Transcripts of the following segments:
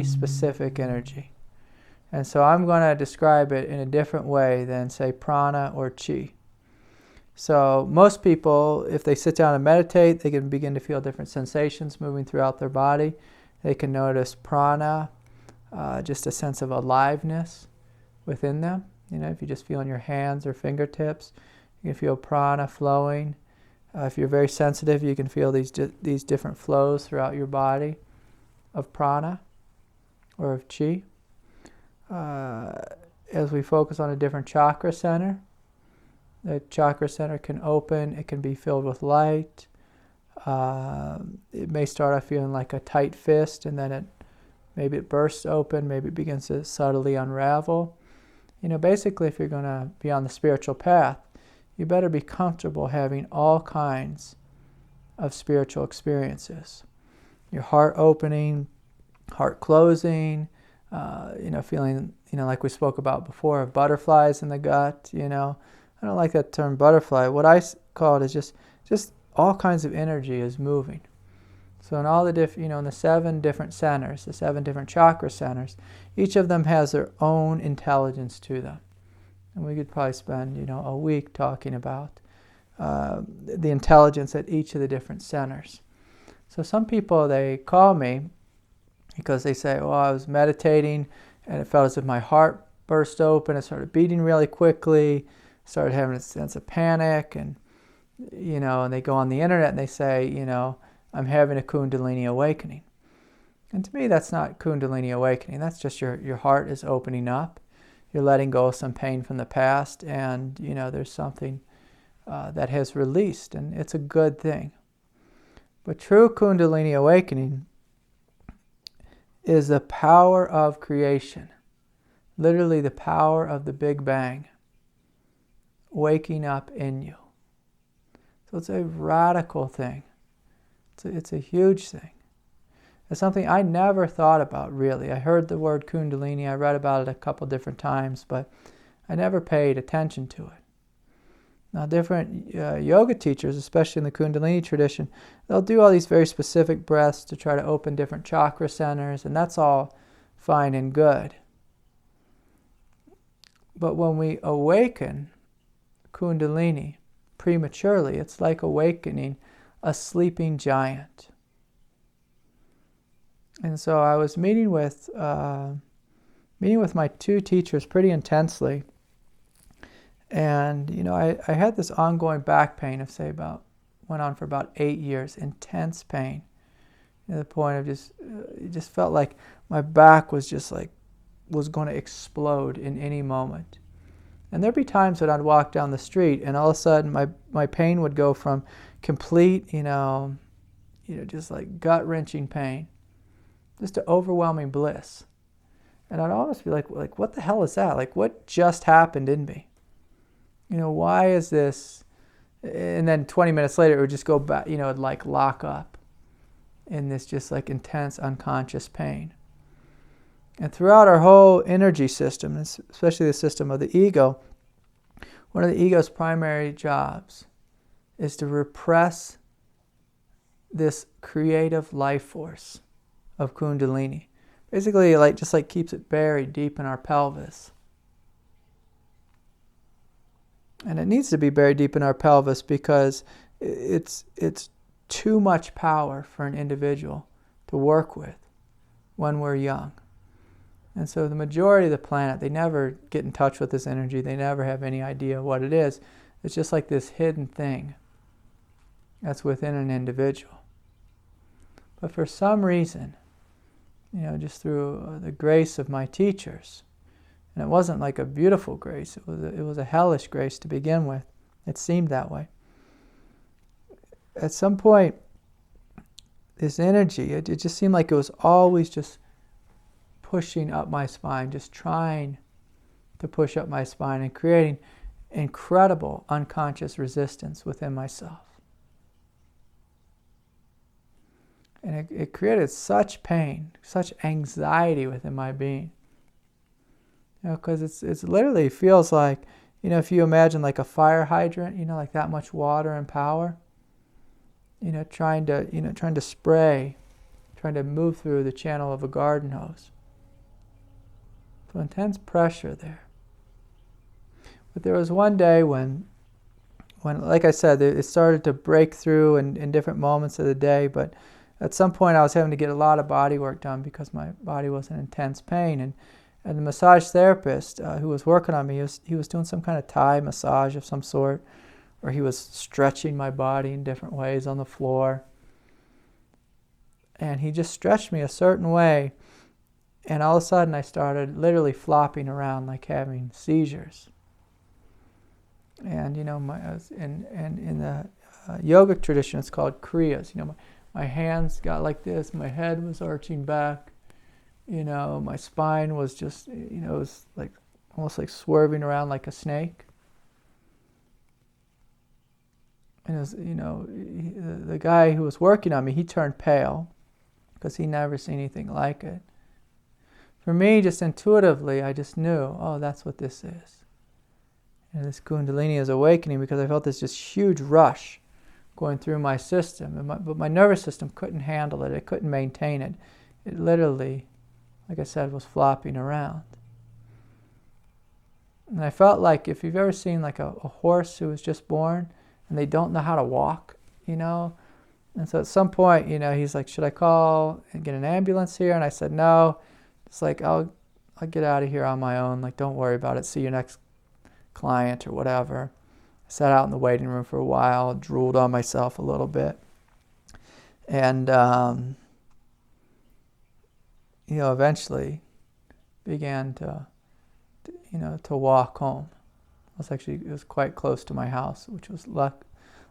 specific energy. And so I'm going to describe it in a different way than, say, prana or chi. So most people, if they sit down and meditate, they can begin to feel different sensations moving throughout their body. They can notice prana, just a sense of aliveness within them. If you just feel in your hands or fingertips, you can feel prana flowing. If you're very sensitive, you can feel these different flows throughout your body of prana or of chi. As we focus on a different chakra center, the chakra center can open, it can be filled with light. It may start off feeling like a tight fist, and then maybe it bursts open, maybe it begins to subtly unravel. Basically, if you're going to be on the spiritual path, you better be comfortable having all kinds of spiritual experiences. Your heart opening, heart closing, feeling, like we spoke about before, of butterflies in the gut, I don't like that term butterfly. What I call it is just all kinds of energy is moving. So in all the in the 7 different centers, the 7 different chakra centers, each of them has their own intelligence to them. And we could probably spend, a week talking about the intelligence at each of the different centers. So some people, they call me because they say, well, I was meditating and it felt as if my heart burst open. It started beating really quickly, started having a sense of panic, and, and they go on the internet and they say, I'm having a Kundalini awakening. And to me, that's not Kundalini awakening. That's just your heart is opening up. You're letting go of some pain from the past, and, there's something that has released, and it's a good thing. But true Kundalini awakening is the power of creation, literally the power of the Big Bang, waking up in you. So it's a radical thing. It's a huge thing. It's something I never thought about, really. I heard the word Kundalini, I read about it a couple different times, but I never paid attention to it. Now, different yoga teachers, especially in the Kundalini tradition, they'll do all these very specific breaths to try to open different chakra centers, and that's all fine and good. But when we awaken Kundalini prematurely, it's like awakening a sleeping giant. And so I was meeting with my 2 teachers pretty intensely. And, I had this ongoing back pain of, went on for about 8 years, intense pain. To the point of it just felt like my back was was going to explode in any moment. And there'd be times that I'd walk down the street and all of a sudden my pain would go from complete, just like gut-wrenching pain, just to overwhelming bliss. And I'd almost be like, what the hell is that? Like, what just happened in me? Why is this? And then 20 minutes later, it would just go back, it'd like lock up in this just like intense unconscious pain. And throughout our whole energy system, especially the system of the ego, one of the ego's primary jobs is to repress this creative life force of Kundalini. Basically, just keeps it buried deep in our pelvis. And it needs to be buried deep in our pelvis because it's too much power for an individual to work with when we're young. And so the majority of the planet, they never get in touch with this energy. They never have any idea what it is. It's just like this hidden thing that's within an individual. But for some reason, just through the grace of my teachers, and it wasn't like a beautiful grace, it was a hellish grace to begin with. It seemed that way. At some point, this energy, it just seemed like it was always just pushing up my spine, just trying to push up my spine and creating incredible unconscious resistance within myself. And it created such pain, such anxiety within my being. Because it's literally feels like, if you imagine like a fire hydrant, like that much water and power, trying to spray, trying to move through the channel of a garden hose. So intense pressure there. But there was one day when like I said, it started to break through in different moments of the day, but at some point I was having to get a lot of body work done because my body was in intense pain. And the massage therapist who was working on me, he was doing some kind of Thai massage of some sort, or he was stretching my body in different ways on the floor. And he just stretched me a certain way, and all of a sudden I started literally flopping around like having seizures. And in the yogic tradition, it's called kriyas. My hands got like this, my head was arching back, my spine was just, it was like almost like swerving around like a snake. And the guy who was working on me, he turned pale because he never seen anything like it. For me, just intuitively, I just knew, oh, that's what this is. And this Kundalini is awakening, because I felt this just huge rush going through my system. But my nervous system couldn't handle it. It couldn't maintain it. It literally, like I said, was flopping around. And I felt like if you've ever seen like a horse who was just born and they don't know how to walk, And so at some point, he's like, should I call and get an ambulance here? And I said, no. It's like, I'll get out of here on my own. Like, don't worry about it. See you next client or whatever. I sat out in the waiting room for a while, drooled on myself a little bit, and eventually began to walk home. It was quite close to my house, which was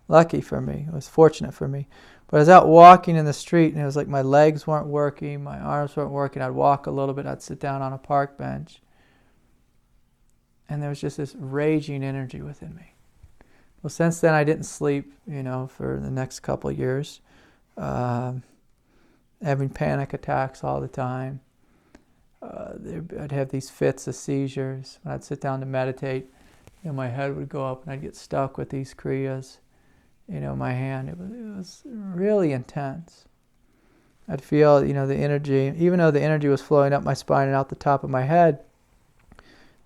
lucky for me. It was fortunate for me. But I was out walking in the street, and it was like my legs weren't working, my arms weren't working. I'd walk a little bit, I'd sit down on a park bench, and there was just this raging energy within me. Well, since then I didn't sleep, for the next couple of years, having panic attacks all the time. I'd have these fits of seizures. When I'd sit down to meditate, my head would go up and I'd get stuck with these kriyas. My hand, it was really intense. I'd feel, the energy, even though the energy was flowing up my spine and out the top of my head,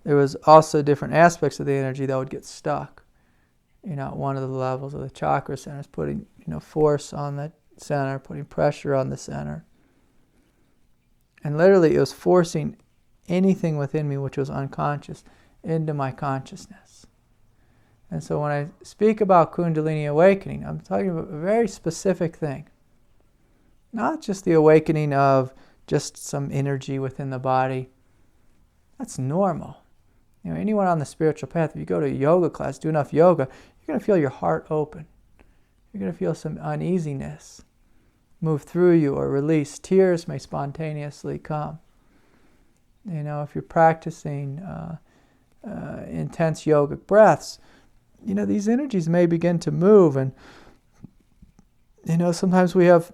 there was also different aspects of the energy that would get stuck. At one of the levels of the chakra centers, putting, force on the center, putting pressure on the center. And literally it was forcing anything within me which was unconscious into my consciousness. And so when I speak about Kundalini awakening, I'm talking about a very specific thing. Not just the awakening of just some energy within the body. That's normal. Anyone on the spiritual path, if you go to a yoga class, do enough yoga, you're going to feel your heart open. You're going to feel some uneasiness move through you or release. Tears may spontaneously come. If you're practicing intense yogic breaths, these energies may begin to move, and sometimes we have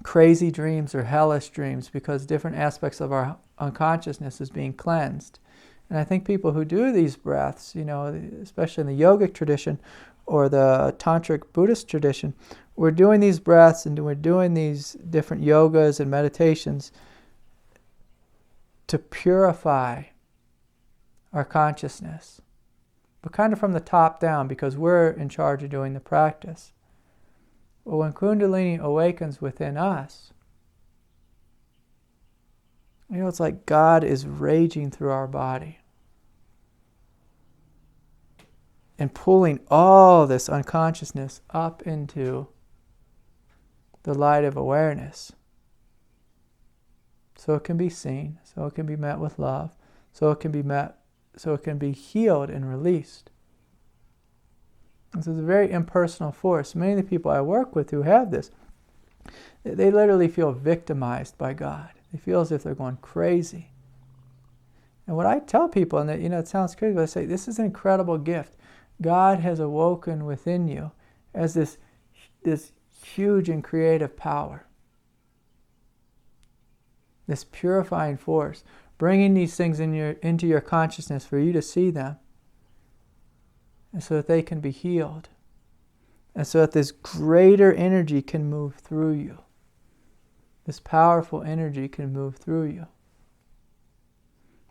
crazy dreams or hellish dreams because different aspects of our unconsciousness is being cleansed. And I think people who do these breaths, especially in the yogic tradition or the tantric Buddhist tradition, we're doing these breaths and we're doing these different yogas and meditations to purify our consciousness, but kind of from the top down, because we're in charge of doing the practice. But when Kundalini awakens within us, it's like God is raging through our body and pulling all this unconsciousness up into the light of awareness, so it can be seen, so it can be met with love, so it can be healed and released. This is a very impersonal force. Many of the people I work with who have this, they literally feel victimized by God. They feel as if they're going crazy. And what I tell people, and that it sounds crazy, but I say this is an incredible gift. God has awoken within you as this huge and creative power, this purifying force, bringing these things into your consciousness for you to see them, and so that they can be healed, and so that this greater energy can move through you. This powerful energy can move through you.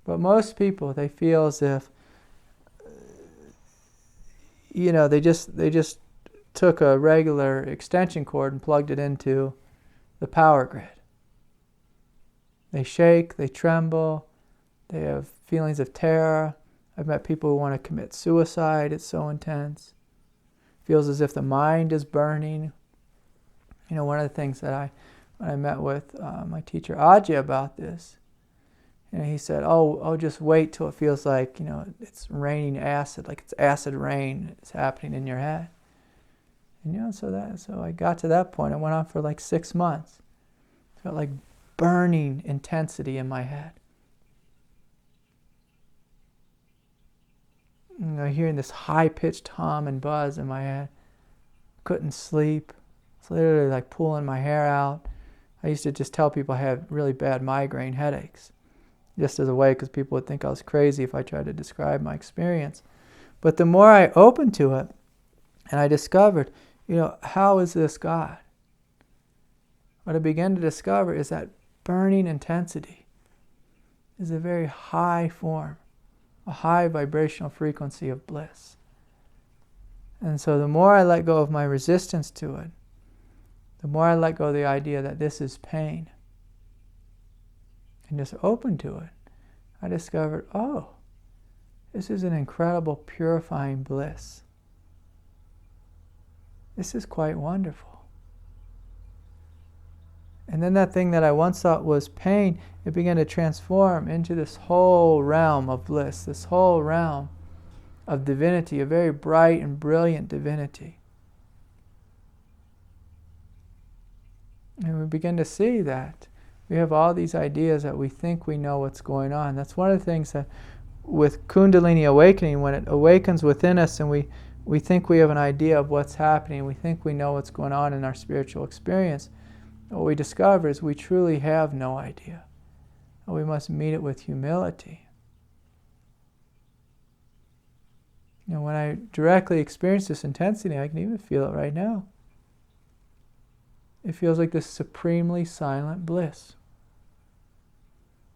But most people, they feel as if, they just took a regular extension cord and plugged it into the power grid. They shake, they tremble, they have feelings of terror. I've met people who want to commit suicide. It's so intense. Feels as if the mind is burning. One of the things that when I met with my teacher Ajay about this, he said, oh, just wait till it feels like, it's raining acid, like it's acid rain. It's happening in your head. And, so I got to that point. It went on for like 6 months. It felt like burning intensity in my head. Hearing this high-pitched hum and buzz in my head. Couldn't sleep. It's literally like pulling my hair out. I used to just tell people I had really bad migraine headaches, just as a way, because people would think I was crazy if I tried to describe my experience. But the more I opened to it, and I discovered, how is this God? What I began to discover is that burning intensity is a very high form, a high vibrational frequency of bliss. And so the more I let go of my resistance to it, the more I let go of the idea that this is pain, and just open to it, I discovered, this is an incredible purifying bliss. This is quite wonderful. And then that thing that I once thought was pain, it began to transform into this whole realm of bliss, this whole realm of divinity, a very bright and brilliant divinity. And we begin to see that we have all these ideas that we think we know what's going on. That's one of the things that with Kundalini awakening, when it awakens within us and we think we have an idea of what's happening, we think we know what's going on in our spiritual experience, what we discover is we truly have no idea. And we must meet it with humility. When I directly experience this intensity, I can even feel it right now. It feels like this supremely silent bliss,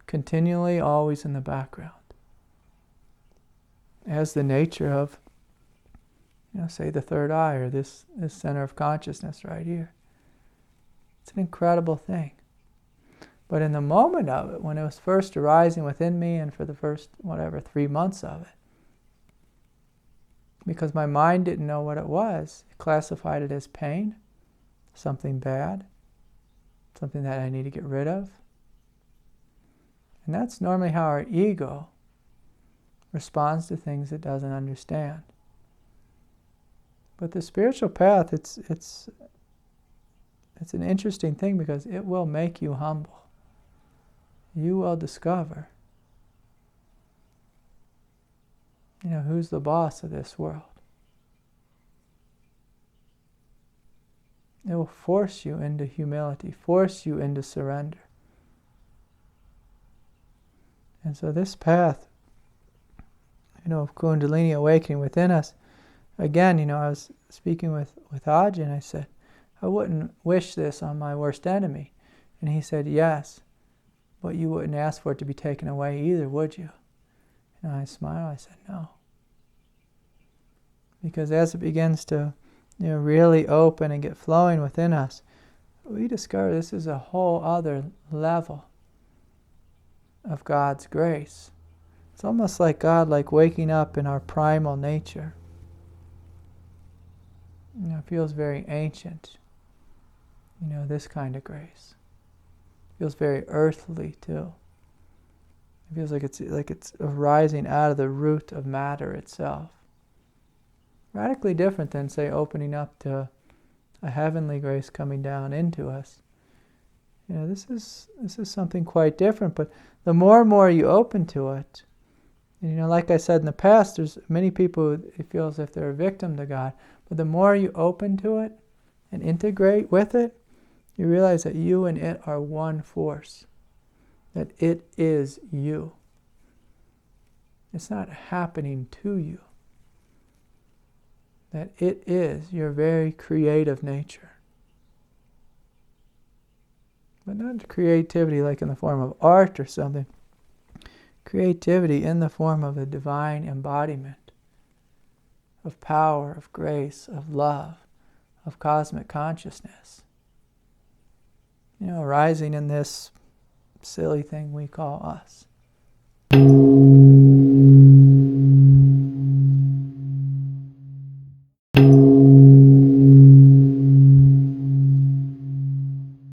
continually always in the background, as the nature of, say the third eye, or this center of consciousness right here. It's an incredible thing. But in the moment of it, when it was first arising within me, and for the first, 3 months of it, because my mind didn't know what it was, it classified it as pain, something bad, something that I need to get rid of. And that's normally how our ego responds to things it doesn't understand. But the spiritual path, it's an interesting thing, because it will make you humble. You will discover, who's the boss of this world. It will force you into humility, force you into surrender. And so this path, of Kundalini awakening within us, again, I was speaking with Ajay, and I said, I wouldn't wish this on my worst enemy. And he said, yes, but you wouldn't ask for it to be taken away either, would you? And I smiled, I said, no. Because as it begins to really open and get flowing within us, we discover this is a whole other level of God's grace. It's almost like God waking up in our primal nature. It feels very ancient. This kind of grace. It feels very earthly too. It feels like it's arising out of the root of matter itself. Radically different than, say, opening up to a heavenly grace coming down into us. This is something quite different. But the more and more you open to it, like I said in the past, there's many people who feel as if they're a victim to God. But the more you open to it and integrate with it, you realize that you and it are one force. That it is you. It's not happening to you. That it is your very creative nature. But not creativity like in the form of art or something. creativity in the form of a divine embodiment of power, of grace, of love, of cosmic consciousness. Arising in this silly thing we call us.